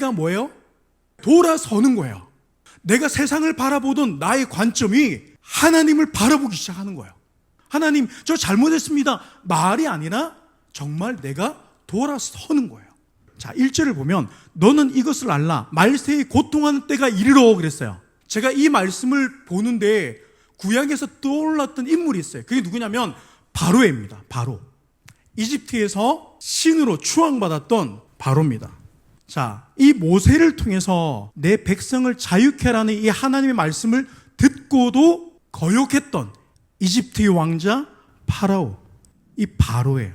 내가 뭐예요? 돌아서는 거예요. 내가 세상을 바라보던 나의 관점이 하나님을 바라보기 시작하는 거예요. 하나님, 저 잘못했습니다. 말이 아니라 정말 내가 돌아서는 거예요. 자, 1절을 보면 너는 이것을 알라. 말세에 고통하는 때가 이르러 그랬어요. 제가 이 말씀을 보는데 구약에서 떠올랐던 인물이 있어요. 그게 누구냐면 바로입니다. 바로. 이집트에서 신으로 추앙받았던 바로입니다. 자, 이 모세를 통해서 내 백성을 자유케 하라는 이 하나님의 말씀을 듣고도 거역했던 이집트의 왕자 파라오, 이 바로예요.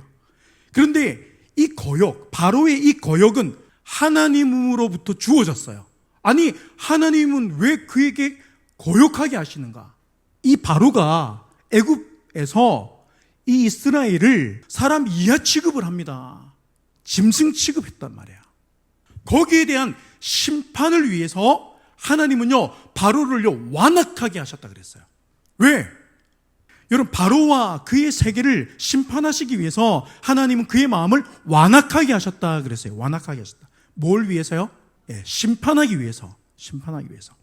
그런데 이 거역, 바로의 이 거역은 하나님으로부터 주어졌어요. 아니, 하나님은 왜 그에게 거역하게 하시는가? 이 바로가 애굽에서 이 이스라엘을 사람 이하 취급을 합니다. 짐승 취급했단 말이에요. 거기에 대한 심판을 위해서 하나님은요, 바로를요, 완악하게 하셨다 그랬어요. 왜? 여러분, 바로와 그의 세계를 심판하시기 위해서 하나님은 그의 마음을 완악하게 하셨다 그랬어요. 완악하게 하셨다. 뭘 위해서요? 예, 심판하기 위해서. 심판하기 위해서.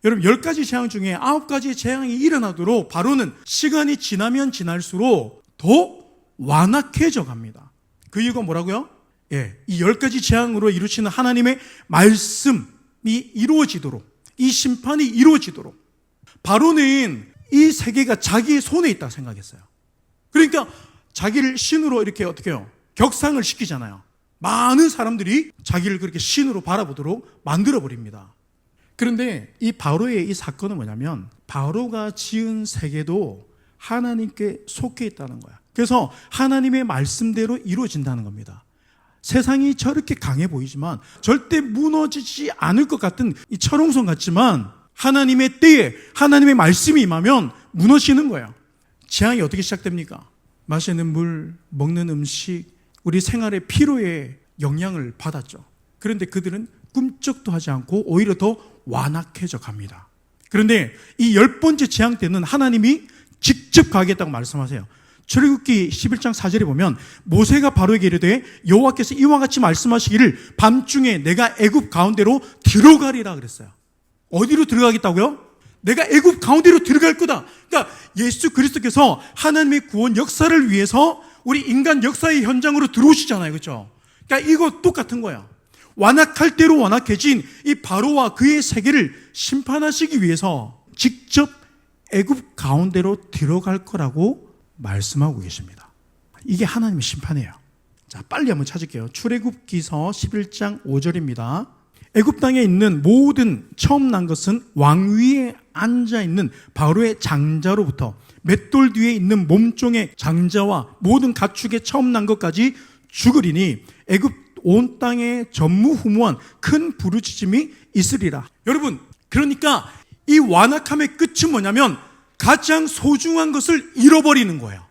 여러분, 10가지 재앙 중에 9가지의 재앙이 일어나도록 바로는 시간이 지나면 지날수록 더 완악해져 갑니다. 그 이유가 뭐라고요? 예, 이 10가지 재앙으로 이루시는 하나님의 말씀이 이루어지도록, 이 심판이 이루어지도록 바로는 이 세계가 자기의 손에 있다고 생각했어요. 그러니까 자기를 신으로 이렇게 어떻게 해요? 격상을 시키잖아요. 많은 사람들이 자기를 그렇게 신으로 바라보도록 만들어버립니다. 그런데 이 바로의 이 사건은 뭐냐면 바로가 지은 세계도 하나님께 속해 있다는 거야. 그래서 하나님의 말씀대로 이루어진다는 겁니다. 세상이 저렇게 강해 보이지만 절대 무너지지 않을 것 같은 이 철옹성 같지만 하나님의 때에 하나님의 말씀이 임하면 무너지는 거예요. 재앙이 어떻게 시작됩니까? 마시는 물, 먹는 음식, 우리 생활의 피로에 영향을 받았죠. 그런데 그들은 꿈쩍도 하지 않고 오히려 더 완악해져 갑니다. 그런데 이 10번째 재앙 때는 하나님이 직접 가겠다고 말씀하세요. 출애굽기 11장 4절에 보면 모세가 바로에게 이르되 여호와께서 이와 같이 말씀하시기를 밤중에 내가 애굽 가운데로 들어가리라 그랬어요. 어디로 들어가겠다고요? 내가 애굽 가운데로 들어갈 거다. 그러니까 예수 그리스도께서 하나님의 구원 역사를 위해서 우리 인간 역사의 현장으로 들어오시잖아요. 그렇죠? 그러니까 이거 똑같은 거야. 완악할 대로 완악해진 이 바로와 그의 세계를 심판하시기 위해서 직접 애굽 가운데로 들어갈 거라고 말씀하고 계십니다. 이게 하나님의 심판이에요. 자, 빨리 한번 찾을게요. 출애굽기서 11장 5절입니다. 애굽 땅에 있는 모든 처음 난 것은 왕위에 앉아있는 바로의 장자로부터 맷돌 뒤에 있는 몸종의 장자와 모든 가축의 처음 난 것까지 죽으리니 애굽 온 땅에 전무후무한 큰 부르짖음이 있으리라. 여러분, 그러니까 이 완악함의 끝은 뭐냐면 가장 소중한 것을 잃어버리는 거예요.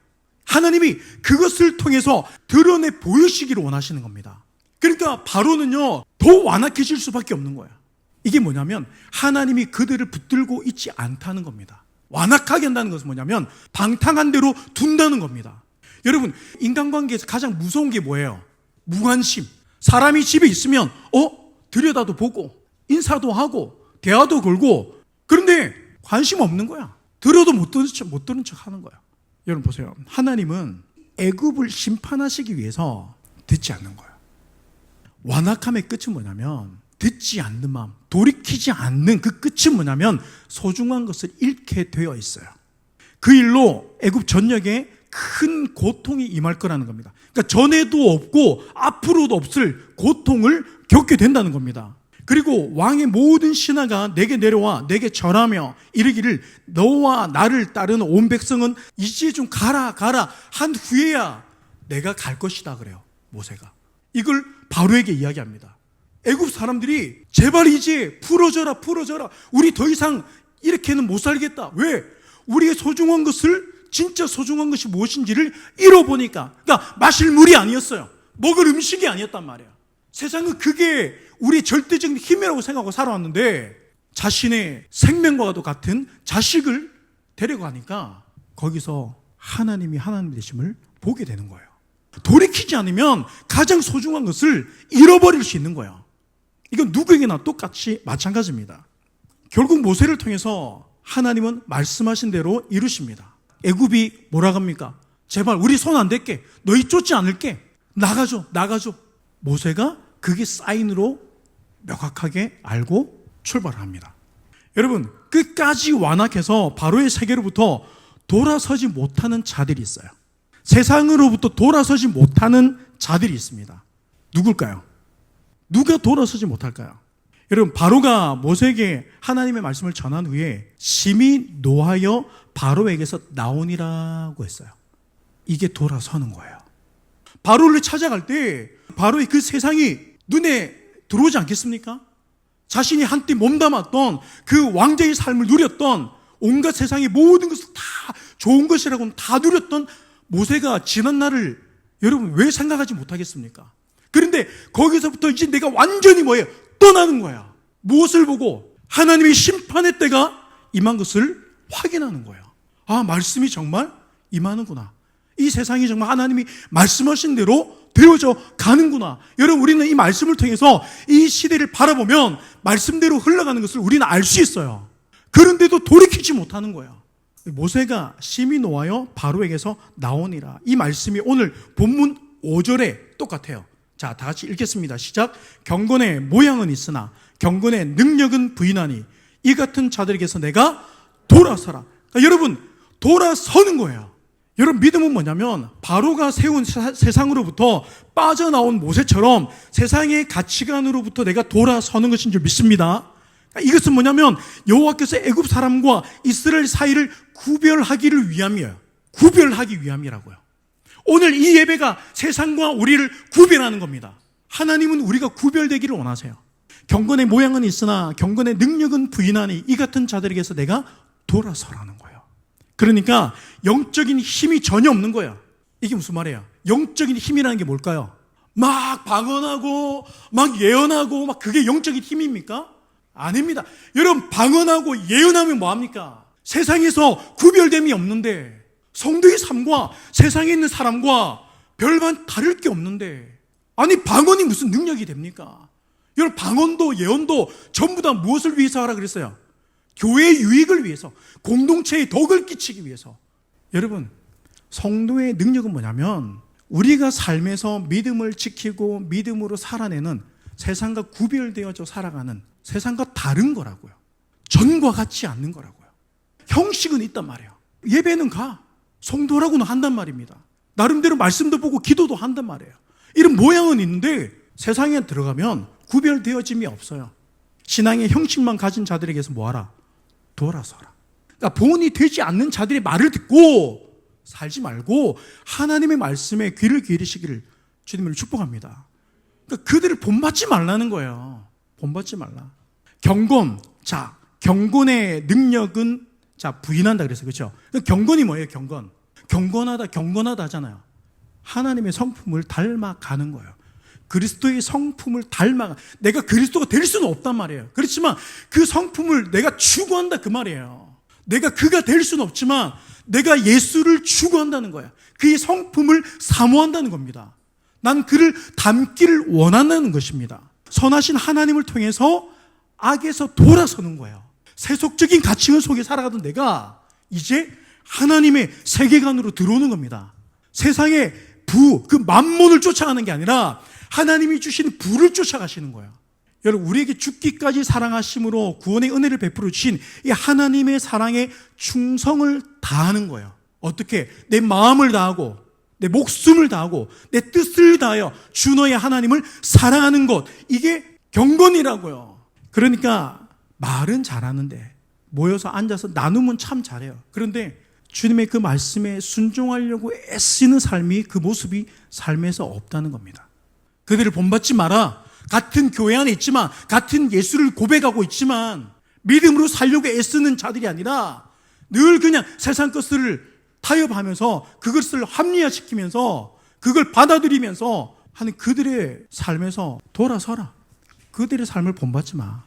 하나님이 그것을 통해서 드러내 보이시기를 원하시는 겁니다. 그러니까 바로는요, 더 완악해질 수밖에 없는 거예요. 이게 뭐냐면 하나님이 그들을 붙들고 있지 않다는 겁니다. 완악하게 한다는 것은 뭐냐면 방탕한 대로 둔다는 겁니다. 여러분, 인간관계에서 가장 무서운 게 뭐예요? 무관심. 사람이 집에 있으면 들여다도 보고 인사도 하고 대화도 걸고, 그런데 관심 없는 거야. 들어도 못 들은 척 하는 거야. 여러분 보세요. 하나님은 애굽을 심판하시기 위해서 듣지 않는 거예요. 완악함의 끝은 뭐냐면 듣지 않는 마음, 돌이키지 않는 그 끝은 뭐냐면 소중한 것을 잃게 되어 있어요. 그 일로 애굽 전역에 큰 고통이 임할 거라는 겁니다. 그러니까 전에도 없고 앞으로도 없을 고통을 겪게 된다는 겁니다. 그리고 왕의 모든 신하가 내게 내려와 내게 절하며 이르기를 너와 나를 따르는 온 백성은 이제 좀 가라 한 후에야 내가 갈 것이다 그래요. 모세가 이걸 바로에게 이야기합니다. 애굽 사람들이 제발 이제 풀어져라. 우리 더 이상 이렇게는 못 살겠다. 왜? 우리의 소중한 것을, 진짜 소중한 것이 무엇인지를 잃어보니까. 그러니까 마실 물이 아니었어요. 먹을 음식이 아니었단 말이에요. 세상은 그게 우리의 절대적인 힘이라고 생각하고 살아왔는데 자신의 생명과도 같은 자식을 데려가니까 거기서 하나님이 하나님 되심을 보게 되는 거예요. 돌이키지 않으면 가장 소중한 것을 잃어버릴 수 있는 거예요. 이건 누구에게나 똑같이 마찬가지입니다. 결국 모세를 통해서 하나님은 말씀하신 대로 이루십니다. 애굽이 뭐라 합니까? 제발 우리 손 안 댈게. 너희 쫓지 않을게. 나가줘. 모세가 그게 사인으로 명확하게 알고 출발을 합니다. 여러분, 끝까지 완악해서 바로의 세계로부터 돌아서지 못하는 자들이 있어요. 세상으로부터 돌아서지 못하는 자들이 있습니다. 누굴까요? 누가 돌아서지 못할까요? 여러분, 바로가 모세에게 하나님의 말씀을 전한 후에 심히 노하여 바로에게서 나오니라고 했어요. 이게 돌아서는 거예요. 바로를 찾아갈 때 바로의 그 세상이 눈에 들어오지 않겠습니까? 자신이 한때 몸담았던 그 왕자의 삶을 누렸던 온갖 세상의 모든 것을 다 좋은 것이라고는 다 누렸던 모세가 지난 날을 여러분 왜 생각하지 못하겠습니까? 그런데 거기서부터 이제 내가 완전히 뭐예요? 떠나는 거야. 무엇을 보고? 하나님의 심판의 때가 임한 것을 확인하는 거예요. 아, 말씀이 정말 임하는구나. 이 세상이 정말 하나님이 말씀하신 대로 되어져 가는구나. 여러분, 우리는 이 말씀을 통해서 이 시대를 바라보면 말씀대로 흘러가는 것을 우리는 알 수 있어요. 그런데도 돌이키지 못하는 거예요. 모세가 심히 노하여 바로에게서 나오니라. 이 말씀이 오늘 본문 5절에 똑같아요. 자, 다 같이 읽겠습니다. 시작. 경건의 모양은 있으나 경건의 능력은 부인하니 이 같은 자들에게서 내가 돌아서라. 그러니까 여러분, 돌아서는 거예요. 여러분, 믿음은 뭐냐면 바로가 세운 세상으로부터 빠져나온 모세처럼 세상의 가치관으로부터 내가 돌아서는 것인 줄 믿습니다. 이것은 뭐냐면 여호와께서 애굽 사람과 이스라엘 사이를 구별하기를 위함이에요. 구별하기 위함이라고요. 오늘 이 예배가 세상과 우리를 구별하는 겁니다. 하나님은 우리가 구별되기를 원하세요. 경건의 모양은 있으나 경건의 능력은 부인하니 이 같은 자들에게서 내가 돌아서라는 거예요. 그러니까 영적인 힘이 전혀 없는 거예요. 이게 무슨 말이에요? 영적인 힘이라는 게 뭘까요? 막 방언하고 막 예언하고 막 그게 영적인 힘입니까? 아닙니다. 여러분, 방언하고 예언하면 뭐합니까? 세상에서 구별됨이 없는데, 성도의 삶과 세상에 있는 사람과 별반 다를 게 없는데, 아니 방언이 무슨 능력이 됩니까? 여러분, 방언도 예언도 전부 다 무엇을 위해서 하라 그랬어요? 교회의 유익을 위해서, 공동체에 덕을 끼치기 위해서. 여러분, 성도의 능력은 뭐냐면 우리가 삶에서 믿음을 지키고 믿음으로 살아내는, 세상과 구별되어져 살아가는, 세상과 다른 거라고요. 전과 같지 않는 거라고요. 형식은 있단 말이에요. 예배는 가. 성도라고는 한단 말입니다. 나름대로 말씀도 보고 기도도 한단 말이에요. 이런 모양은 있는데 세상에 들어가면 구별되어짐이 없어요. 신앙의 형식만 가진 자들에게서 뭐하라? 돌아서라. 그러니까 본이 되지 않는 자들의 말을 듣고 살지 말고 하나님의 말씀에 귀를 기울이시기를 주님을 축복합니다. 그러니까 그들을 본받지 말라는 거예요. 본받지 말라. 경건. 자, 경건의 능력은 부인한다 그랬어요. 그렇죠? 경건이 뭐예요? 경건하다 하잖아요. 하나님의 성품을 닮아가는 거예요. 그리스도의 성품을 닮아가. 내가 그리스도가 될 수는 없단 말이에요. 그렇지만 그 성품을 내가 추구한다 그 말이에요. 내가 그가 될 수는 없지만 내가 예수를 추구한다는 거야. 그의 성품을 사모한다는 겁니다. 난 그를 닮기를 원한다는 것입니다. 선하신 하나님을 통해서 악에서 돌아서는 거예요. 세속적인 가치관 속에 살아가던 내가 이제 하나님의 세계관으로 들어오는 겁니다. 세상의 그 만몬을 쫓아가는 게 아니라 하나님이 주신 부를 쫓아가시는 거예요. 여러분, 우리에게 죽기까지 사랑하심으로 구원의 은혜를 베풀어 주신 이 하나님의 사랑에 충성을 다하는 거예요. 어떻게? 내 마음을 다하고 내 목숨을 다하고 내 뜻을 다하여 주 너의 하나님을 사랑하는 것, 이게 경건이라고요. 그러니까 말은 잘하는데 모여서 앉아서 나누면 참 잘해요. 그런데 주님의 그 말씀에 순종하려고 애쓰는 삶이, 그 모습이 삶에서 없다는 겁니다. 그들을 본받지 마라. 같은 교회 안에 있지만, 같은 예수를 고백하고 있지만 믿음으로 살려고 애쓰는 자들이 아니라 늘 그냥 세상 것을 타협하면서 그것을 합리화시키면서 그걸 받아들이면서 하는 그들의 삶에서 돌아서라. 그들의 삶을 본받지 마.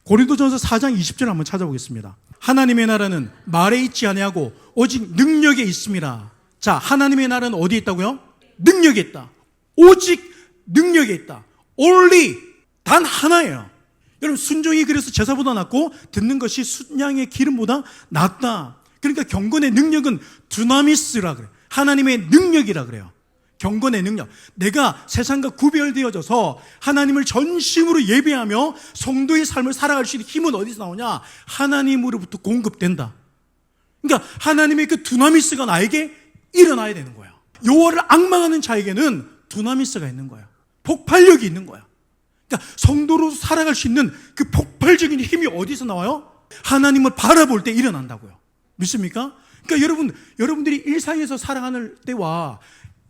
고린도전서 4장 20절 한번 찾아보겠습니다. 하나님의 나라는 말에 있지 아니하고 오직 능력에 있습니다. 자, 하나님의 나라는 어디에 있다고요? 능력에 있다. 오직 능력에 있다. Only 단 하나예요. 여러분, 순종이 그래서 제사보다 낫고 듣는 것이 순양의 기름보다 낫다. 그러니까 경건의 능력은 두나미스라 그래요. 하나님의 능력이라 그래요. 경건의 능력. 내가 세상과 구별되어져서 하나님을 전심으로 예배하며 성도의 삶을 살아갈 수 있는 힘은 어디서 나오냐? 하나님으로부터 공급된다. 그러니까 하나님의 그 두나미스가 나에게 일어나야 되는 거예요. 여호와를 앙망하는 자에게는 두나미스가 있는 거예요. 폭발력이 있는 거예요. 그러니까 성도로 살아갈 수 있는 그 폭발적인 힘이 어디서 나와요? 하나님을 바라볼 때 일어난다고요. 믿습니까? 그러니까 여러분들이 일상에서 살아가는 때와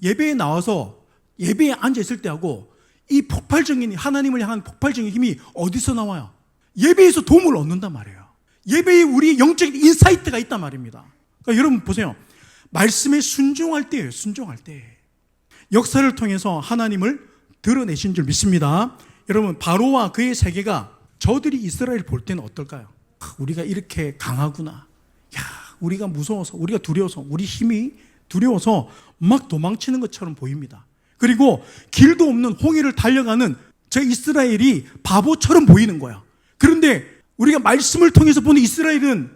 예배에 나와서 예배에 앉아있을 때하고 이 폭발적인 하나님을 향한 폭발적인 힘이 어디서 나와요? 예배에서 도움을 얻는단 말이에요. 예배에 우리 영적인 인사이트가 있단 말입니다. 그러니까 여러분 보세요. 말씀에 순종할 때예요. 순종할 때. 역사를 통해서 하나님을 드러내신 줄 믿습니다. 여러분, 바로와 그의 세계가 저들이 이스라엘을 볼 때는 어떨까요? 우리가 이렇게 강하구나. 야, 우리가 무서워서, 우리가 두려워서, 우리 힘이 두려워서 막 도망치는 것처럼 보입니다. 그리고 길도 없는 홍해를 달려가는 저 이스라엘이 바보처럼 보이는 거야. 그런데 우리가 말씀을 통해서 보는 이스라엘은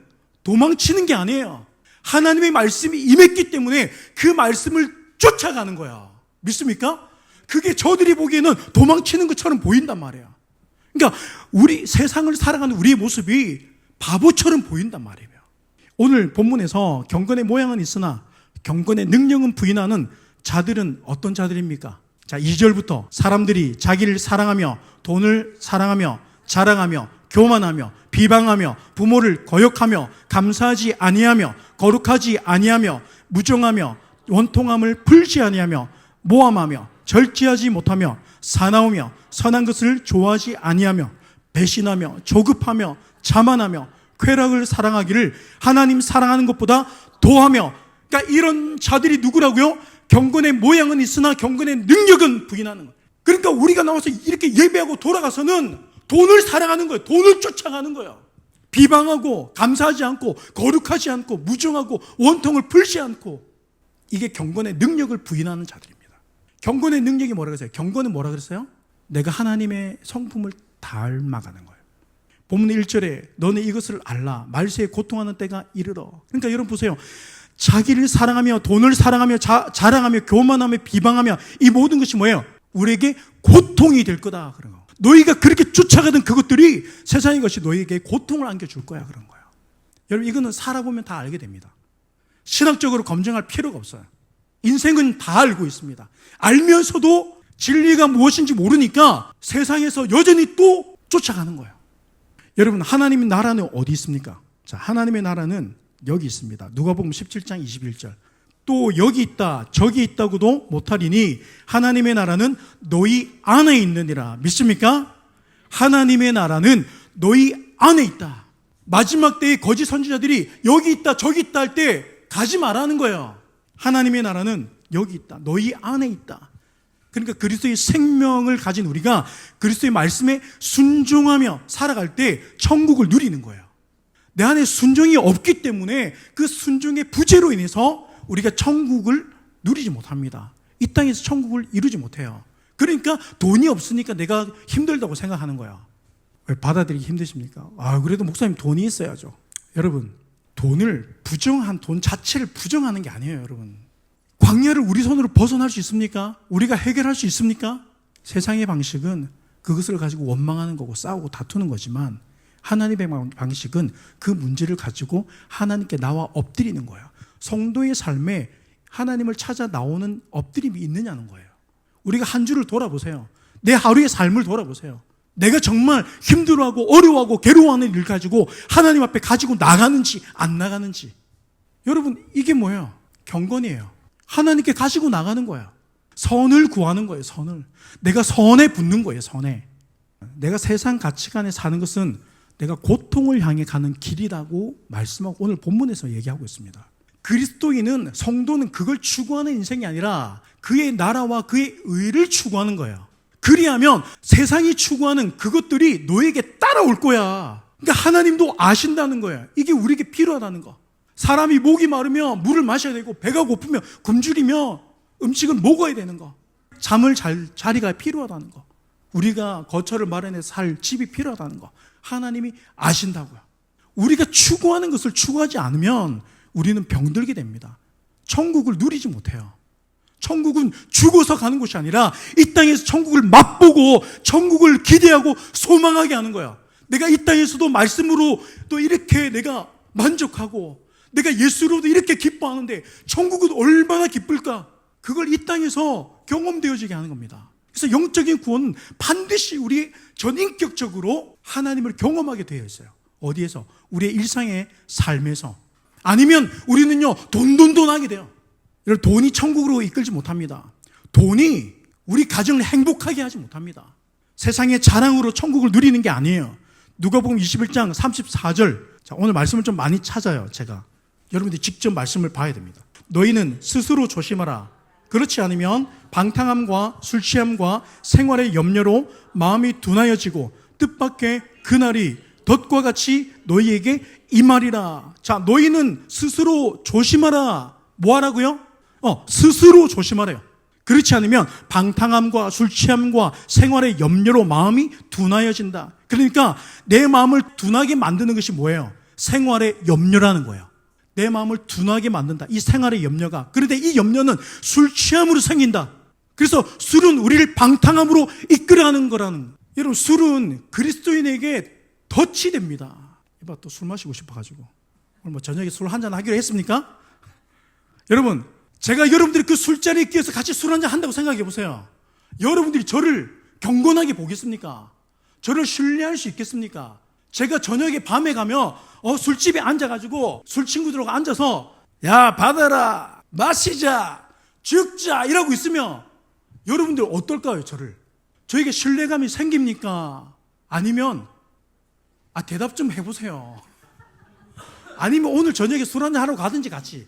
도망치는 게 아니에요. 하나님의 말씀이 임했기 때문에 그 말씀을 쫓아가는 거야. 믿습니까? 그게 저들이 보기에는 도망치는 것처럼 보인단 말이야. 그러니까 우리 세상을 살아가는 우리의 모습이 바보처럼 보인단 말이에요. 오늘 본문에서 경건의 모양은 있으나 경건의 능력은 부인하는 자들은 어떤 자들입니까? 자, 2절부터 사람들이 자기를 사랑하며 돈을 사랑하며 자랑하며 교만하며 비방하며 부모를 거역하며 감사하지 아니하며 거룩하지 아니하며 무정하며 원통함을 풀지 아니하며 모함하며 절제하지 못하며 사나우며 선한 것을 좋아하지 아니하며 배신하며 조급하며 자만하며 쾌락을 사랑하기를 하나님 사랑하는 것보다 더하며. 그러니까 이런 자들이 누구라고요? 경건의 모양은 있으나 경건의 능력은 부인하는 거예요. 그러니까 우리가 나와서 이렇게 예배하고 돌아가서는 돈을 사랑하는 거예요. 돈을 쫓아가는 거예요. 비방하고 감사하지 않고 거룩하지 않고 무정하고 원통을 풀지 않고, 이게 경건의 능력을 부인하는 자들입니다. 경건의 능력이 뭐라 그랬어요? 경건은 뭐라 그랬어요? 내가 하나님의 성품을 닮아가는 거예요. 본문 1절에 너네 이것을 알라. 말세에 고통하는 때가 이르러. 그러니까 여러분 보세요. 자기를 사랑하며 돈을 사랑하며 자랑하며 교만하며 비방하며 이 모든 것이 뭐예요? 우리에게 고통이 될 거다. 그런 거. 너희가 그렇게 쫓아가던 그것들이 세상의 것이 너희에게 고통을 안겨줄 거야. 그런 거예요. 여러분, 이거는 살아보면 다 알게 됩니다. 신학적으로 검증할 필요가 없어요. 인생은 다 알고 있습니다. 알면서도 진리가 무엇인지 모르니까 세상에서 여전히 또 쫓아가는 거예요. 여러분, 하나님의 나라는 어디 있습니까? 자, 하나님의 나라는 여기 있습니다. 누가복음 17장 21절. 또 여기 있다 저기 있다고도 못하리니 하나님의 나라는 너희 안에 있느니라. 믿습니까? 하나님의 나라는 너희 안에 있다. 마지막 때에 거짓 선지자들이 여기 있다 저기 있다 할 때 가지 말라는 거예요. 하나님의 나라는 여기 있다. 너희 안에 있다. 그러니까 그리스도의 생명을 가진 우리가 그리스도의 말씀에 순종하며 살아갈 때 천국을 누리는 거예요. 내 안에 순종이 없기 때문에 그 순종의 부재로 인해서 우리가 천국을 누리지 못합니다. 이 땅에서 천국을 이루지 못해요. 그러니까 돈이 없으니까 내가 힘들다고 생각하는 거야. 왜 받아들이기 힘드십니까? 그래도 목사님 돈이 있어야죠. 여러분, 돈을 부정한 돈 자체를 부정하는 게 아니에요. 여러분, 광야를 우리 손으로 벗어날 수 있습니까? 우리가 해결할 수 있습니까? 세상의 방식은 그것을 가지고 원망하는 거고 싸우고 다투는 거지만 하나님의 방식은 그 문제를 가지고 하나님께 나와 엎드리는 거예요. 성도의 삶에 하나님을 찾아 나오는 엎드림이 있느냐는 거예요. 우리가 한 주를 돌아보세요. 내 하루의 삶을 돌아보세요. 내가 정말 힘들어하고 어려워하고 괴로워하는 일 가지고 하나님 앞에 가지고 나가는지 안 나가는지. 여러분, 이게 뭐예요? 경건이에요. 하나님께 가지고 나가는 거예요. 선을 구하는 거예요. 선을. 내가 선에 붙는 거예요. 선에. 내가 세상 가치관에 사는 것은 내가 고통을 향해 가는 길이라고 말씀하고 오늘 본문에서 얘기하고 있습니다. 그리스도인은, 성도는 그걸 추구하는 인생이 아니라 그의 나라와 그의 의를 추구하는 거예요. 그리하면 세상이 추구하는 그것들이 너에게 따라올 거야. 그러니까 하나님도 아신다는 거예요. 이게 우리에게 필요하다는 거. 사람이 목이 마르면 물을 마셔야 되고 배가 고프면 굶주리면 음식을 먹어야 되는 거. 잠을 잘 자리가 필요하다는 거. 우리가 거처를 마련해서 살 집이 필요하다는 거 하나님이 아신다고요. 우리가 추구하는 것을 추구하지 않으면 우리는 병들게 됩니다. 천국을 누리지 못해요. 천국은 죽어서 가는 곳이 아니라 이 땅에서 천국을 맛보고 천국을 기대하고 소망하게 하는 거야. 내가 이 땅에서도 말씀으로 또 이렇게 내가 만족하고 내가 예수로도 이렇게 기뻐하는데 천국은 얼마나 기쁠까? 그걸 이 땅에서 경험되어지게 하는 겁니다. 그래서 영적인 구원은 반드시 우리 전인격적으로 하나님을 경험하게 되어 있어요. 어디에서? 우리의 일상의 삶에서. 아니면 우리는요 돈하게 돼요. 여러분, 돈이 천국으로 이끌지 못합니다. 돈이 우리 가정을 행복하게 하지 못합니다. 세상의 자랑으로 천국을 누리는 게 아니에요. 누가복음 21장 34절. 자, 오늘 말씀을 좀 많이 찾아요. 제가 여러분들이 직접 말씀을 봐야 됩니다. 너희는 스스로 조심하라. 그렇지 않으면 방탕함과 술 취함과 생활의 염려로 마음이 둔하여지고 뜻밖의 그날이 덫과 같이 너희에게 임하리라. 자, 너희는 스스로 조심하라. 뭐 하라고요? 스스로 조심하래요. 그렇지 않으면 방탕함과 술 취함과 생활의 염려로 마음이 둔하여진다. 그러니까 내 마음을 둔하게 만드는 것이 뭐예요? 생활의 염려라는 거예요. 내 마음을 둔하게 만든다. 이 생활의 염려가. 그런데 이 염려는 술 취함으로 생긴다. 그래서 술은 우리를 방탕함으로 이끌어가는 거라는. 여러분, 술은 그리스도인에게 덫이 됩니다. 이봐, 또 술 마시고 싶어가지고 오늘 뭐 저녁에 술 한잔 하기로 했습니까? 여러분, 제가 여러분들이 그 술자리에 끼어서 같이 술 한잔 한다고 생각해 보세요. 여러분들이 저를 경건하게 보겠습니까? 저를 신뢰할 수 있겠습니까? 제가 저녁에 밤에 가면 술집에 앉아가지고 술 친구들하고 앉아서 야 받아라 마시자 죽자 이러고 있으면 여러분들 어떨까요? 저에게 신뢰감이 생깁니까? 아니면 대답 좀 해보세요. 아니면 오늘 저녁에 술 한잔 하러 가든지 같이.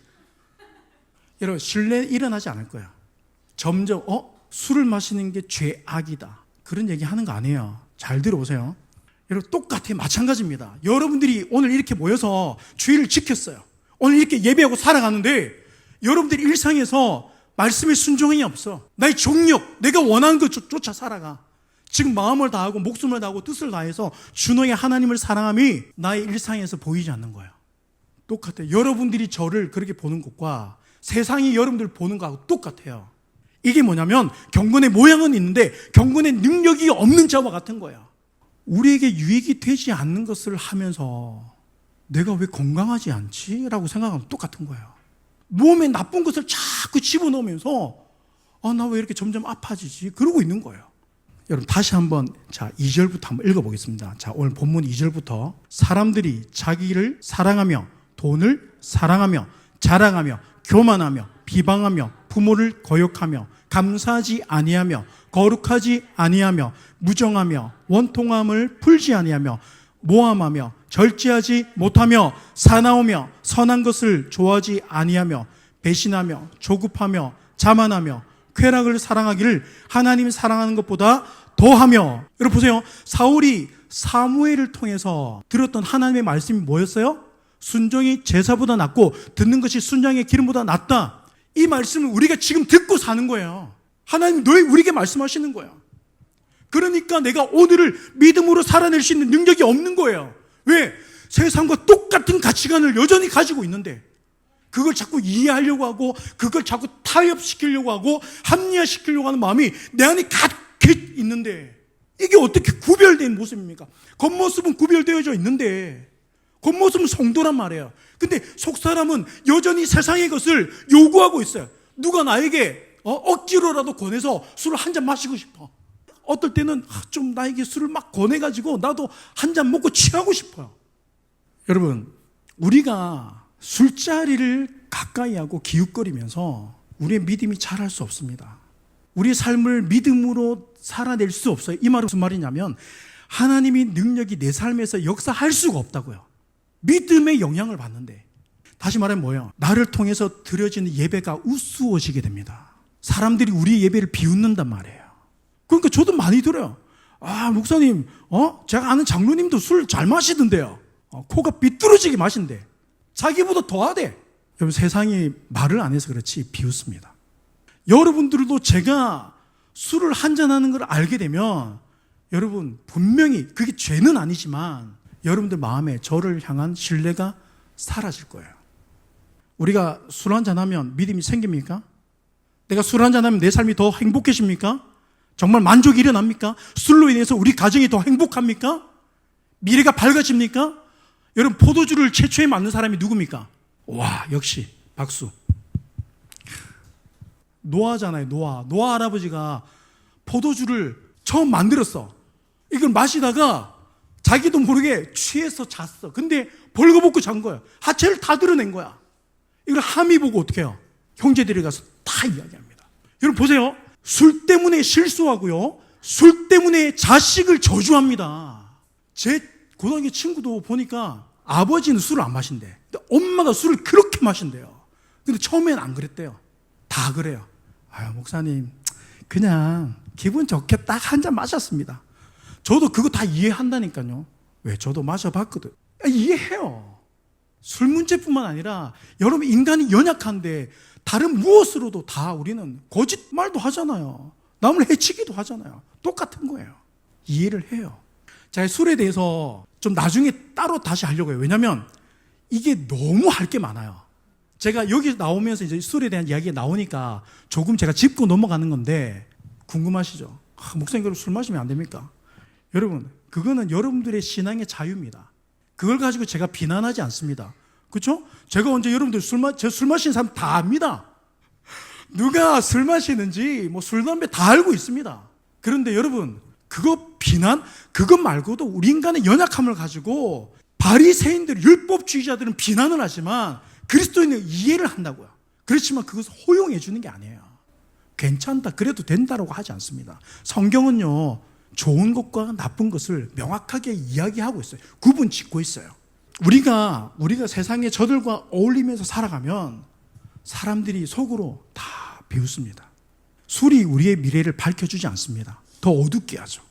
여러분, 신뢰 일어나지 않을 거야. 점점 술을 마시는 게 죄악이다 그런 얘기 하는 거 아니에요. 잘 들어보세요. 여러분, 똑같아요. 마찬가지입니다. 여러분들이 오늘 이렇게 모여서 주의를 지켰어요. 오늘 이렇게 예배하고 살아가는데 여러분들이 일상에서 말씀에 순종이 없어. 나의 종력, 내가 원하는 것 쫓아 살아가. 지금 마음을 다하고 목숨을 다하고 뜻을 다해서 주너의 하나님을 사랑함이 나의 일상에서 보이지 않는 거예요. 똑같아요. 여러분들이 저를 그렇게 보는 것과 세상이 여러분들 보는 것하고 똑같아요. 이게 뭐냐면 경건의 모양은 있는데 경건의 능력이 없는 자와 같은 거예요. 우리에게 유익이 되지 않는 것을 하면서 내가 왜 건강하지 않지? 라고 생각하면 똑같은 거예요. 몸에 나쁜 것을 자꾸 집어넣으면서 나 왜 이렇게 점점 아파지지? 그러고 있는 거예요. 여러분, 다시 한번 2절부터 한번 읽어보겠습니다. 오늘 본문 2절부터 사람들이 자기를 사랑하며 돈을 사랑하며 자랑하며 교만하며 비방하며 부모를 거역하며 감사하지 아니하며 거룩하지 아니하며 무정하며 원통함을 풀지 아니하며 모함하며 절제하지 못하며 사나우며 선한 것을 좋아하지 아니하며 배신하며 조급하며 자만하며 쾌락을 사랑하기를 하나님 사랑하는 것보다 더하며. 여러분 보세요. 사울이 사무엘을 통해서 들었던 하나님의 말씀이 뭐였어요? 순종이 제사보다 낫고 듣는 것이 순양의 기름보다 낫다. 이 말씀을 우리가 지금 듣고 사는 거예요. 하나님 너희 우리에게 말씀하시는 거예요. 그러니까 내가 오늘을 믿음으로 살아낼 수 있는 능력이 없는 거예요. 왜? 세상과 똑같은 가치관을 여전히 가지고 있는데 그걸 자꾸 이해하려고 하고 그걸 자꾸 타협시키려고 하고 합리화시키려고 하는 마음이 내 안에 가득 있는데 이게 어떻게 구별된 모습입니까? 겉모습은 구별되어져 있는데 겉모습은 성도란 말이에요. 근데 속사람은 여전히 세상의 것을 요구하고 있어요. 누가 나에게 억지로라도 권해서 술을 한 잔 마시고 싶어. 어떨 때는 좀 나에게 술을 막 권해가지고 나도 한 잔 먹고 취하고 싶어요. 여러분, 우리가 술자리를 가까이 하고 기웃거리면서 우리의 믿음이 자랄 수 없습니다. 우리의 삶을 믿음으로 살아낼 수 없어요. 이 말은 무슨 말이냐면 하나님이 능력이 내 삶에서 역사할 수가 없다고요. 믿음의 영향을 받는데. 다시 말하면 뭐예요? 나를 통해서 드려지는 예배가 우스워지게 됩니다. 사람들이 우리 예배를 비웃는단 말이에요. 그러니까 저도 많이 들어요. 목사님, 제가 아는 장로님도 술 잘 마시던데요. 코가 삐뚤어지게 마신대. 자기보다 더하대. 여러분, 세상이 말을 안 해서 그렇지 비웃습니다. 여러분들도 제가 술을 한잔하는 걸 알게 되면 여러분 분명히 그게 죄는 아니지만 여러분들 마음에 저를 향한 신뢰가 사라질 거예요. 우리가 술 한잔하면 믿음이 생깁니까? 내가 술 한잔하면 내 삶이 더 행복해집니까? 정말 만족이 일어납니까? 술로 인해서 우리 가정이 더 행복합니까? 미래가 밝아집니까? 여러분 포도주를 최초에 만든 사람이 누굽니까? 와, 역시 박수. 노아잖아요. 노아 할아버지가 포도주를 처음 만들었어. 이걸 마시다가 자기도 모르게 취해서 잤어. 근데 벌거벗고 잔 거야. 하체를 다 드러낸 거야. 이걸 함이 보고 어떻게 해요? 형제들이 가서 다 이야기합니다. 여러분 보세요. 술 때문에 실수하고요. 술 때문에 자식을 저주합니다. 제 고등학교 친구도 보니까 아버지는 술을 안 마신대. 근데 엄마가 술을 그렇게 마신대요. 근데 처음에는 안 그랬대요. 다 그래요. 아유, 목사님, 그냥 기분 좋게 딱 한 잔 마셨습니다. 저도 그거 다 이해한다니까요. 왜? 저도 마셔봤거든. 이해해요. 술 문제뿐만 아니라 여러분 인간이 연약한데 다른 무엇으로도 다 우리는 거짓말도 하잖아요. 남을 해치기도 하잖아요. 똑같은 거예요. 이해를 해요. 자, 술에 대해서 좀 나중에 따로 다시 하려고 해요. 왜냐하면 이게 너무 할 게 많아요. 제가 여기 나오면서 이제 술에 대한 이야기가 나오니까 조금 제가 짚고 넘어가는 건데 궁금하시죠? 목사님 그럼 술 마시면 안 됩니까? 여러분 그거는 여러분들의 신앙의 자유입니다. 그걸 가지고 제가 비난하지 않습니다. 그렇죠? 제가 언제 여러분들 술 마시는 사람 다 압니다. 누가 술 마시는지 뭐 술 담배 다 알고 있습니다. 그런데 여러분 그것 말고도 우리 인간의 연약함을 가지고 바리새인들 율법주의자들은 비난을 하지만 그리스도인은 이해를 한다고요. 그렇지만 그것을 허용해 주는 게 아니에요. 괜찮다, 그래도 된다라고 하지 않습니다. 성경은요, 좋은 것과 나쁜 것을 명확하게 이야기하고 있어요. 구분 짓고 있어요. 우리가 세상의 저들과 어울리면서 살아가면 사람들이 속으로 다 비웃습니다. 술이 우리의 미래를 밝혀주지 않습니다. 더 어둡게 하죠.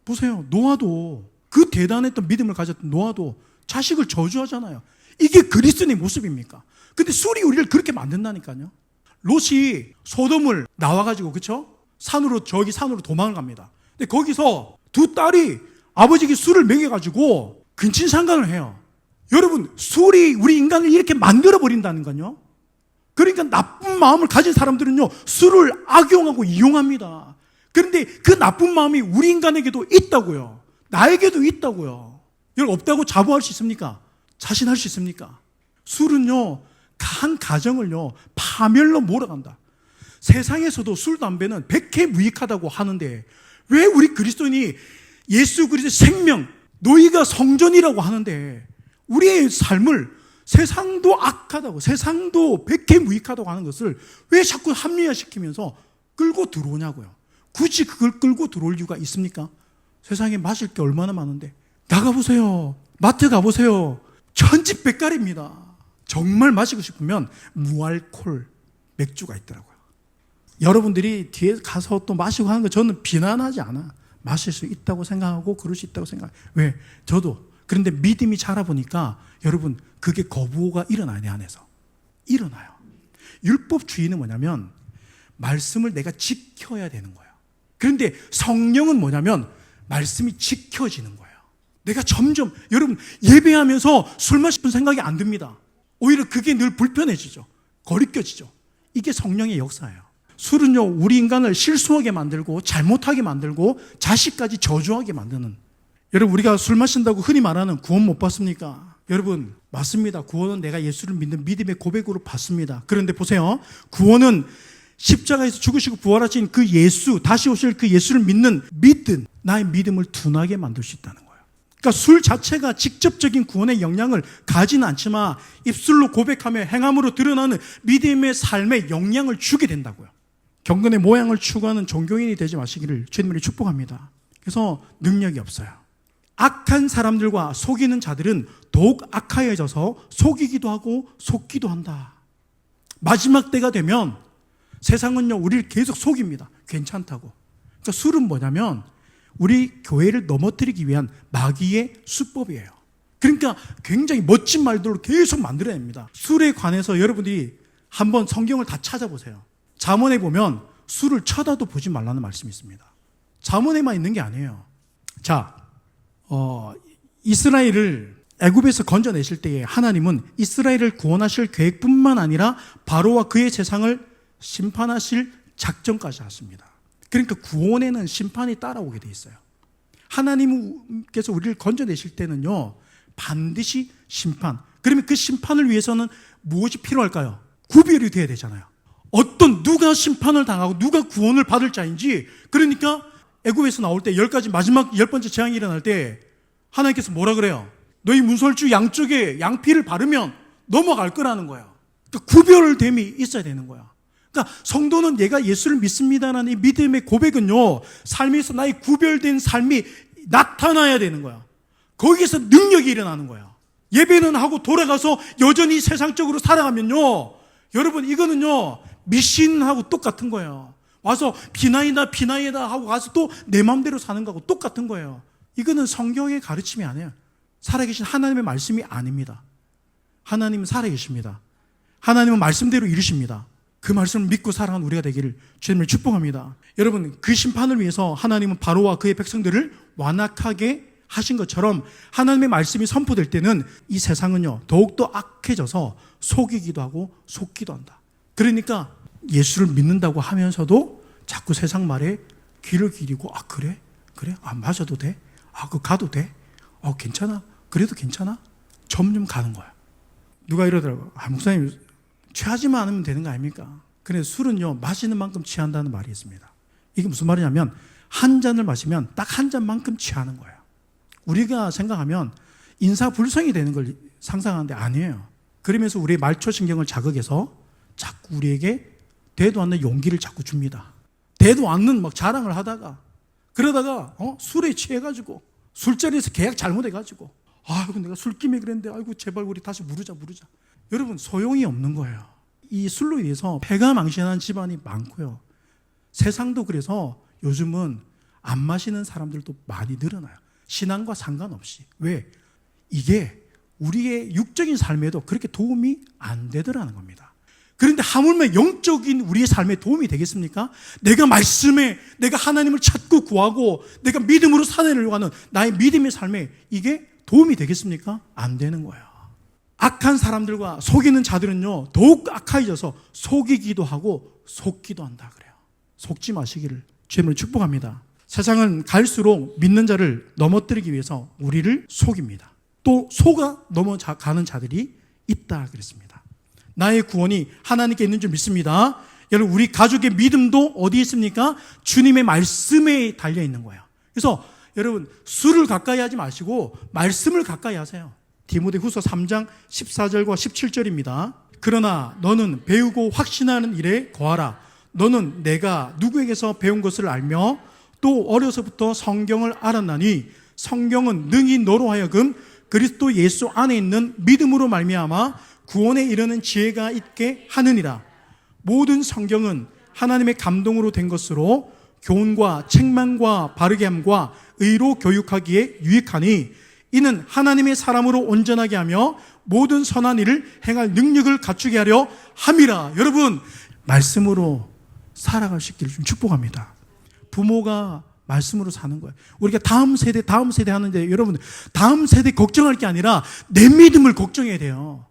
보세요. 노아도, 그 대단했던 믿음을 가졌던 노아도 자식을 저주하잖아요. 이게 그리스도인의 모습입니까? 근데 술이 우리를 그렇게 만든다니까요. 롯이 소돔을 나와가지고, 그쵸? 산으로 도망을 갑니다. 근데 거기서 두 딸이 아버지에게 술을 먹여가지고 근친상간을 해요. 여러분, 술이 우리 인간을 이렇게 만들어버린다는 건요. 그러니까 나쁜 마음을 가진 사람들은요, 술을 악용하고 이용합니다. 그런데 그 나쁜 마음이 우리 인간에게도 있다고요. 나에게도 있다고요. 여러분, 없다고 자부할 수 있습니까? 자신할 수 있습니까? 술은요, 한 가정을요, 파멸로 몰아간다. 세상에서도 술, 담배는 백해무익하다고 하는데 왜 우리 그리스도인이 예수 그리스도의 생명, 너희가 성전이라고 하는데 우리의 삶을 세상도 악하다고, 세상도 백해무익하다고 하는 것을 왜 자꾸 합리화시키면서 끌고 들어오냐고요. 굳이 그걸 끌고 들어올 이유가 있습니까? 세상에 마실 게 얼마나 많은데. 나가보세요. 마트 가보세요. 천지백갈입니다. 정말 마시고 싶으면 무알콜 맥주가 있더라고요. 여러분들이 뒤에 가서 또 마시고 하는 거 저는 비난하지 않아. 마실 수 있다고 생각하고 그럴 수 있다고 생각해요. 왜? 저도. 그런데 믿음이 자라보니까 여러분 그게 거부가 일어나요. 내 안에서. 일어나요. 율법주의는 뭐냐면 말씀을 내가 지켜야 되는 거예요. 그런데 성령은 뭐냐면 말씀이 지켜지는 거예요. 내가 점점 여러분 예배하면서 술 마시는 생각이 안 듭니다. 오히려 그게 늘 불편해지죠. 거리껴지죠. 이게 성령의 역사예요. 술은요 우리 인간을 실수하게 만들고 잘못하게 만들고 자식까지 저주하게 만드는. 여러분 우리가 술 마신다고 흔히 말하는 구원 못 받습니까? 여러분 맞습니다. 구원은 내가 예수를 믿는 믿음의 고백으로 받습니다. 그런데 보세요. 구원은 십자가에서 죽으시고 부활하신 그 예수, 다시 오실 그 예수를 믿는 믿음, 나의 믿음을 둔하게 만들 수 있다는 거예요. 그러니까 술 자체가 직접적인 구원의 영향을 가지는 않지만 입술로 고백하며 행함으로 드러나는 믿음의 삶에 영향을 주게 된다고요. 경건의 모양을 추구하는 종교인이 되지 마시기를 주님으로 축복합니다. 그래서 능력이 없어요. 악한 사람들과 속이는 자들은 더욱 악하여져서 속이기도 하고 속기도 한다. 마지막 때가 되면 세상은요 우리를 계속 속입니다. 괜찮다고. 그러니까 술은 뭐냐면 우리 교회를 넘어뜨리기 위한 마귀의 수법이에요. 그러니까 굉장히 멋진 말들로 계속 만들어냅니다. 술에 관해서 여러분들이 한번 성경을 다 찾아보세요. 잠언에 보면 술을 쳐다도 보지 말라는 말씀이 있습니다. 잠언에만 있는 게 아니에요. 자, 이스라엘을 애굽에서 건져내실 때에 하나님은 이스라엘을 구원하실 계획뿐만 아니라 바로와 그의 세상을 심판하실 작정까지 하십니다. 그러니까 구원에는 심판이 따라오게 돼 있어요. 하나님께서 우리를 건져내실 때는요, 반드시 심판. 그러면 그 심판을 위해서는 무엇이 필요할까요? 구별이 돼야 되잖아요. 누가 심판을 당하고 누가 구원을 받을 자인지. 그러니까 애굽에서 나올 때 마지막 10번째 재앙이 일어날 때 하나님께서 뭐라 그래요? 너희 문설주 양쪽에 양피를 바르면 넘어갈 거라는 거예요. 그러니까 구별됨이 있어야 되는 거야. 그러니까 성도는 얘가 예수를 믿습니다라는 이 믿음의 고백은요, 삶에서 나의 구별된 삶이 나타나야 되는 거야. 거기에서 능력이 일어나는 거야. 예배는 하고 돌아가서 여전히 세상적으로 살아가면요, 여러분 이거는요 미신하고 똑같은 거예요. 와서 비나이다 하고 가서 또 내 마음대로 사는 거하고 똑같은 거예요. 이거는 성경의 가르침이 아니에요. 살아계신 하나님의 말씀이 아닙니다. 하나님은 살아계십니다. 하나님은 말씀대로 이루십니다. 그 말씀을 믿고 살아가는 우리가 되기를 주님을 축복합니다. 여러분, 그 심판을 위해서 하나님은 바로와 그의 백성들을 완악하게 하신 것처럼 하나님의 말씀이 선포될 때는 이 세상은요 더욱더 악해져서 속이기도 하고 속기도 한다. 그러니까 예수를 믿는다고 하면서도 자꾸 세상 말에 귀를 기리고, 그래? 맞아도 돼? 그거 가도 돼? 괜찮아? 그래도 괜찮아? 점점 가는 거야. 누가 이러더라고요. 목사님, 취하지만 않으면 되는 거 아닙니까? 그래서 술은요 마시는 만큼 취한다는 말이 있습니다. 이게 무슨 말이냐면 한 잔을 마시면 딱 한 잔만큼 취하는 거예요. 우리가 생각하면 인사불성이 되는 걸 상상하는데 아니에요. 그러면서 우리의 말초신경을 자극해서 자꾸 우리에게 되도 않는 용기를 자꾸 줍니다. 되도 않는 막 자랑을 하다가 그러다가 술에 취해가지고 술자리에서 계약 잘못해가지고 내가 술김에 그랬는데 제발 우리 다시 무르자. 여러분, 소용이 없는 거예요. 이 술로 인해서 배가 망신하는 집안이 많고요. 세상도 그래서 요즘은 안 마시는 사람들도 많이 늘어나요. 신앙과 상관없이. 왜? 이게 우리의 육적인 삶에도 그렇게 도움이 안 되더라는 겁니다. 그런데 하물며 영적인 우리의 삶에 도움이 되겠습니까? 내가 말씀에, 내가 하나님을 찾고 구하고 내가 믿음으로 살아내려고 하는 나의 믿음의 삶에 이게 도움이 되겠습니까? 안 되는 거예요. 악한 사람들과 속이는 자들은요 더욱 악해져서 속이기도 하고 속기도 한다 그래요. 속지 마시기를 주님을 축복합니다. 세상은 갈수록 믿는 자를 넘어뜨리기 위해서 우리를 속입니다. 또 속아 넘어가는 자들이 있다 그랬습니다. 나의 구원이 하나님께 있는 줄 믿습니다. 여러분, 우리 가족의 믿음도 어디에 있습니까? 주님의 말씀에 달려 있는 거예요. 그래서 여러분, 술을 가까이 하지 마시고 말씀을 가까이 하세요. 디모데후서 3장 14절과 17절입니다. 그러나 너는 배우고 확신하는 일에 거하라. 너는 내가 누구에게서 배운 것을 알며 또 어려서부터 성경을 알았나니 성경은 능히 너로 하여금 그리스도 예수 안에 있는 믿음으로 말미암아 구원에 이르는 지혜가 있게 하느니라. 모든 성경은 하나님의 감동으로 된 것으로 교훈과 책망과 바르게 함과 의로 교육하기에 유익하니 이는 하나님의 사람으로 온전하게 하며 모든 선한 일을 행할 능력을 갖추게 하려 함이라. 여러분, 말씀으로 살아갈 수 있기를 좀 축복합니다. 부모가 말씀으로 사는 거예요. 우리가 다음 세대 하는데 여러분, 다음 세대 걱정할 게 아니라 내 믿음을 걱정해야 돼요.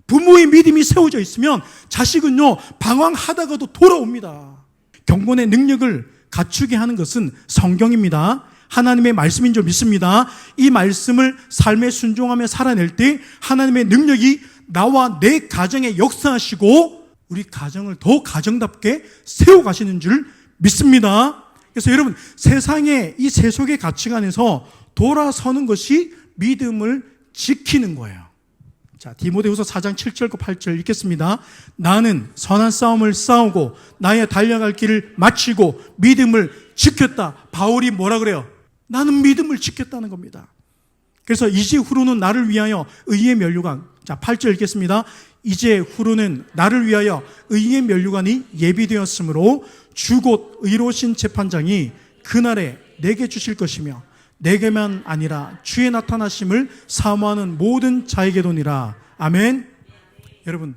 부모의 믿음이 세워져 있으면 자식은요 방황하다가도 돌아옵니다. 경건의 능력을 갖추게 하는 것은 성경입니다. 하나님의 말씀인 줄 믿습니다. 이 말씀을 삶에 순종하며 살아낼 때 하나님의 능력이 나와 내 가정에 역사하시고 우리 가정을 더 가정답게 세워가시는 줄 믿습니다. 그래서 여러분, 세상의 이 세속의 가치관에서 돌아서는 것이 믿음을 지키는 거예요. 자, 디모데후서 4장 7절과 8절 읽겠습니다. 나는 선한 싸움을 싸우고 나의 달려갈 길을 마치고 믿음을 지켰다. 바울이 뭐라 그래요? 나는 믿음을 지켰다는 겁니다. 그래서 이제 후로는 나를 위하여 의의 면류관. 자, 8절 읽겠습니다. 이제 후로는 나를 위하여 의의 면류관이 예비되었으므로 주 곧 의로우신 재판장이 그날에 내게 주실 것이며 내게만 아니라 주의 나타나심을 사모하는 모든 자에게도니라. 아멘. 여러분,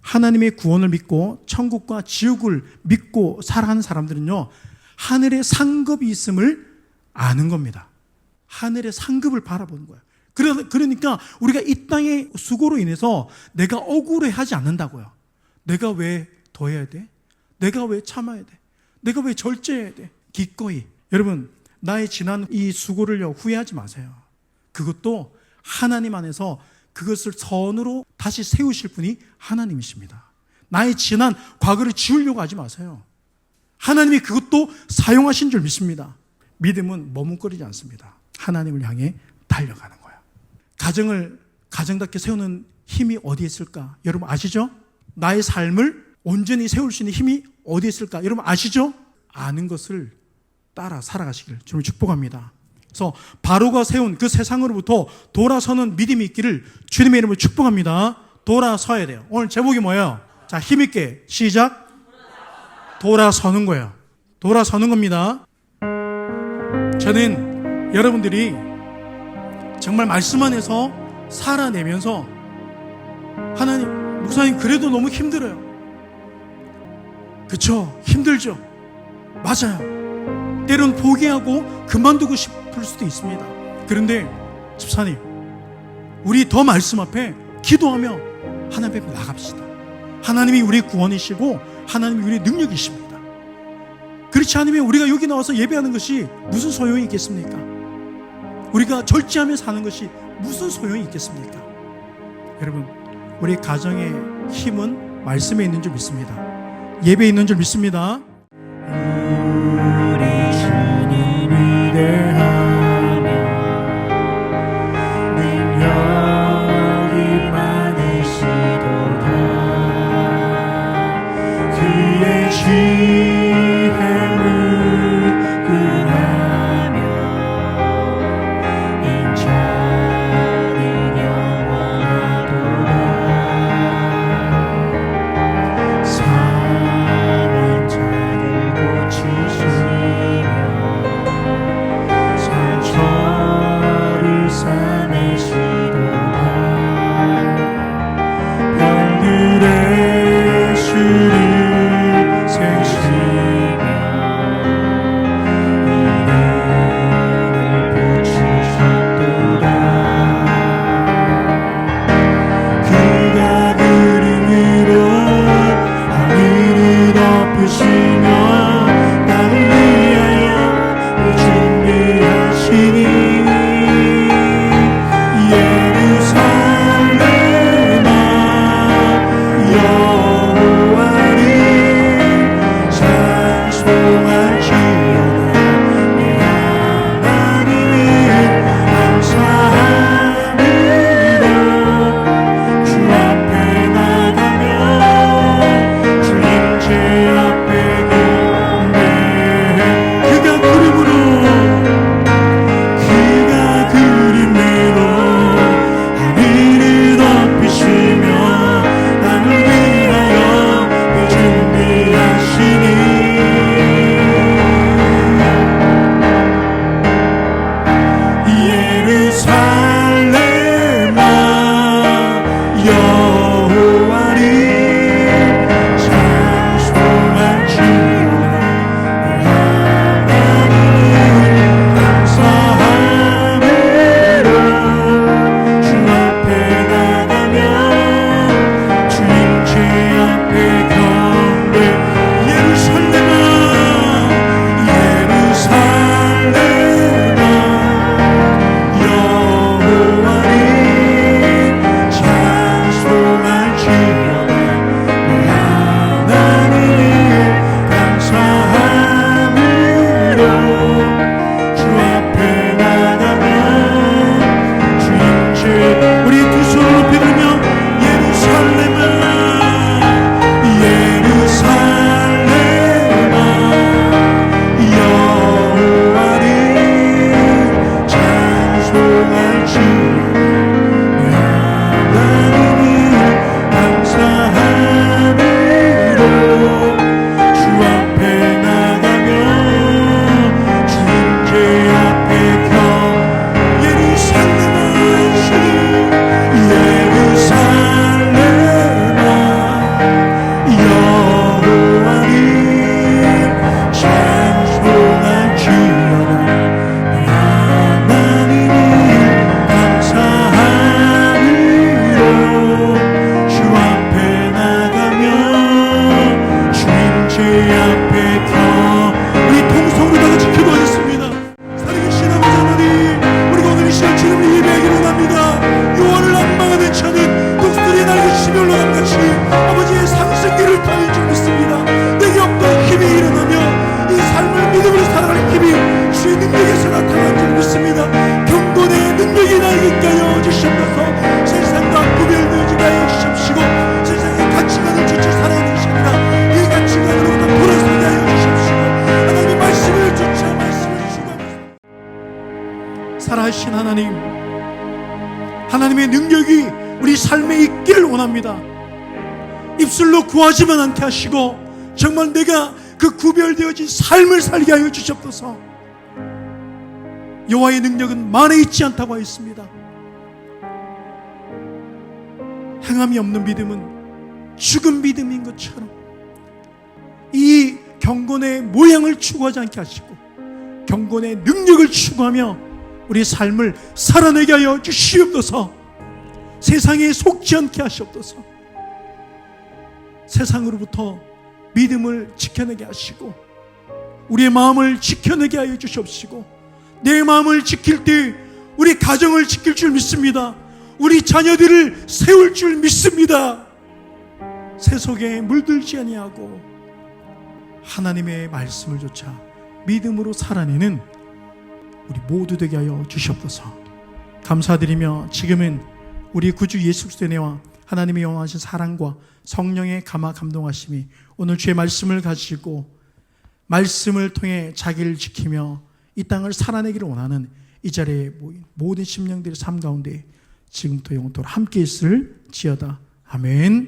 하나님의 구원을 믿고 천국과 지옥을 믿고 살아가는 사람들은요 하늘에 상급이 있음을 아는 겁니다. 하늘의 상급을 바라보는 거예요. 그러니까 우리가 이 땅의 수고로 인해서 내가 억울해하지 않는다고요. 내가 왜 더해야 돼? 내가 왜 참아야 돼? 내가 왜 절제해야 돼? 기꺼이. 여러분, 나의 지난 이 수고를요, 후회하지 마세요. 그것도 하나님 안에서 그것을 선으로 다시 세우실 분이 하나님이십니다. 나의 지난 과거를 지우려고 하지 마세요. 하나님이 그것도 사용하신 줄 믿습니다. 믿음은 머뭇거리지 않습니다. 하나님을 향해 달려가는 거예요. 가정을 가정답게 세우는 힘이 어디에 있을까? 여러분 아시죠? 나의 삶을 온전히 세울 수 있는 힘이 어디에 있을까? 여러분 아시죠? 아는 것을 따라 살아가시길 주님 축복합니다. 그래서 바로가 세운 그 세상으로부터 돌아서는 믿음이 있기를 주님의 이름으로 축복합니다. 돌아서야 돼요. 오늘 제목이 뭐예요? 자, 힘있게 시작. 돌아서는 거예요. 돌아서는 겁니다. 저는 여러분들이 정말 말씀 안에서 살아내면서 하나님, 목사님 그래도 너무 힘들어요. 그쵸? 힘들죠? 맞아요. 때론 포기하고 그만두고 싶을 수도 있습니다. 그런데 집사님, 우리 더 말씀 앞에 기도하며 하나님 앞에 나갑시다. 하나님이 우리의 구원이시고 하나님이 우리의 능력이십니다. 그렇지 않으면 우리가 여기 나와서 예배하는 것이 무슨 소용이 있겠습니까? 우리가 절제하며 사는 것이 무슨 소용이 있겠습니까? 여러분, 우리 가정의 힘은 말씀에 있는 줄 믿습니다. 예배에 있는 줄 믿습니다. 우리 주님 위대하며 능력이 많으시도다. 그의 지혜를 근하며 인자는 영원하도다. 상한 자를 고치시며 상처를 싸매시도다. 별들의 수를 세시며 이름을 붙이셨도다. 그가 그림으로 하늘을 덮으시며 땅을 위하여 준비하시니 예루살렘아 여호와를 찬송할지어다. 내 하나님을 감사하리라. 주 앞에 나가며 주 임재 앞에 앞에 서 우리 통성으로 다 같이 기도하겠습니다. 살아계신 아버지 하나님, 우리가 오늘 이 시간 주님을 예배하기로 합니다. 요한을 낭망하는 자는 독수리의 날개치며 올라간 같이 아버지의 상승기를 타는 줄 믿습니다. 내게 없던 힘이 일어나며 이 삶을 믿음으로 살아갈 힘이 주의 능력에서 나타난 줄 믿습니다. 경건의 능력이 나에게 있게 하여 주시옵소서. 세상과 구별되지 마여 주시옵시고 세상의 가치관을 주쳐 살아가는 것이 아니라 이 가치관으로부터 돌아서게 하여 주시옵시고 하나님의 말씀을 주쳐 말씀을 주고 살아계신 하나님, 하나님의 능력이 우리 삶에 있기를 원합니다. 입술로 구하지만 않게 하시고 정말 내가 그 구별되어진 삶을 살게 하여 주시옵소서. 여호와의 능력은 만에 있지 않다고 하였습니다. 행함이 없는 믿음은 죽은 믿음인 것처럼 이 경건의 모양을 추구하지 않게 하시고 경건의 능력을 추구하며 우리 삶을 살아내게 하여 주시옵소서. 세상에 속지 않게 하시옵소서. 세상으로부터 믿음을 지켜내게 하시고 우리의 마음을 지켜내게 하여 주시옵시고 내 마음을 지킬 때 우리 가정을 지킬 줄 믿습니다. 우리 자녀들을 세울 줄 믿습니다. 세속에 물들지 아니하고 하나님의 말씀을 조차 믿음으로 살아내는 우리 모두 되게 하여 주시옵소서. 감사드리며 지금은 우리 구주 예수 그리스도의 은혜와 하나님의 영원하신 사랑과 성령의 감화 감동하심이 오늘 주의 말씀을 가지고 말씀을 통해 자기를 지키며 이 땅을 살아내기를 원하는 이 자리에 모인 모든 심령들의 삶 가운데 지금부터 영원토록 함께 있을 지어다. 아멘.